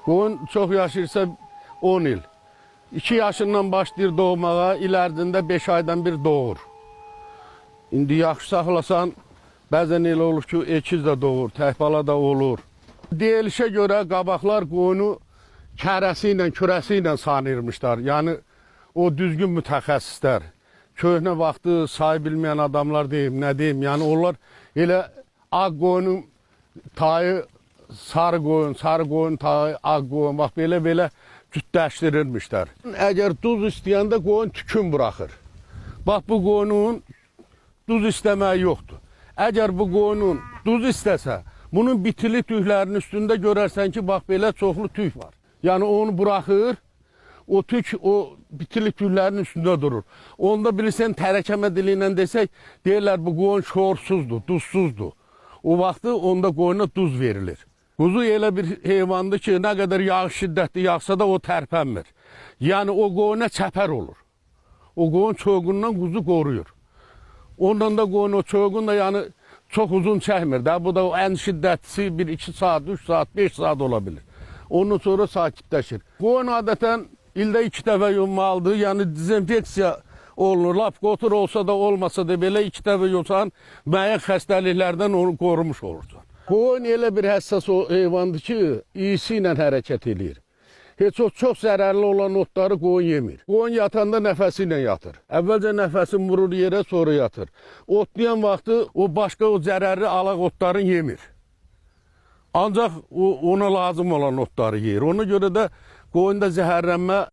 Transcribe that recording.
Qoyun çox yaşayırsa 10 il. 2 yaşından başlayır doğmağa, ilərdində 5 aydan bir doğur. İndi yaxşı saxlasan, bəzən elə olur ki, ekiz də doğur, təhbala da olur. Deyilişə görə qabaqlar qoyunu kərəsi ilə, kürəsi ilə sanırmışlar. Yəni, o düzgün mütəxəssislər. Köhnə vaxtı say bilməyən adamlar deyim, nə deyim. Yəni, onlar elə ağ qoyunun tayı sarı qoyun tayı ağ qoyun. Bax, belə cütləşdirirmişlər. Əgər duz istəyəndə qoyun tükün buraxır. Bax, bu qoyunun duz istəməyi yoxdur. Əgər bu qoyunun duz istəsə, bunun bitili tüklərinin üstündə görərsən ki, bax, belə çoxlu tük var. Yəni, onu buraxır, o tük o bitili tüklərin üstündə durur. Onda bilirsən, tərəkəmə dili ilə desək, deyirlər, bu qoyun şorsuzdur, duzsuzdur. O vaxtı onda qoyuna duz verilir. Quzu elə bir heyvandır ki, nə qədər yağış şiddətli yağsa da o tərpənmir. Yəni, o qoyuna çəpər olur. O qoyun çoğundan quzu qoruyur. Ondan da qoyun o çoğun da yəni çox uzun çəkmir də. Bu da ən şiddətlisi 1-2 saat, 3 saat, 5 saat ola bilir. Ondan sonra sakitləşir. Qoyun adətən ildə 2 dəfə yunmalıdır. Yəni dezinfeksiya olunur. Lap qotur olsa da olmasa da belə 2 dəfə yunsan müəyyən xəstəliklərdən onu qorumuş olursan. Qoyun elə bir həssas heyvandır ki, iyisi ilə hərəkət edir. Heç o çox zərərli olan otları qoyun yemir. Qoyun yatanda nəfəsi ilə yatır. Əvvəlcə nəfəsini vurur yerə, sonra yatır. Otlayan vaxtı o başqa o zərərli alaq otların yemir. Ancaq ona lazım olan otları yeyir. Ona görə də qoyunda zəhərlənmə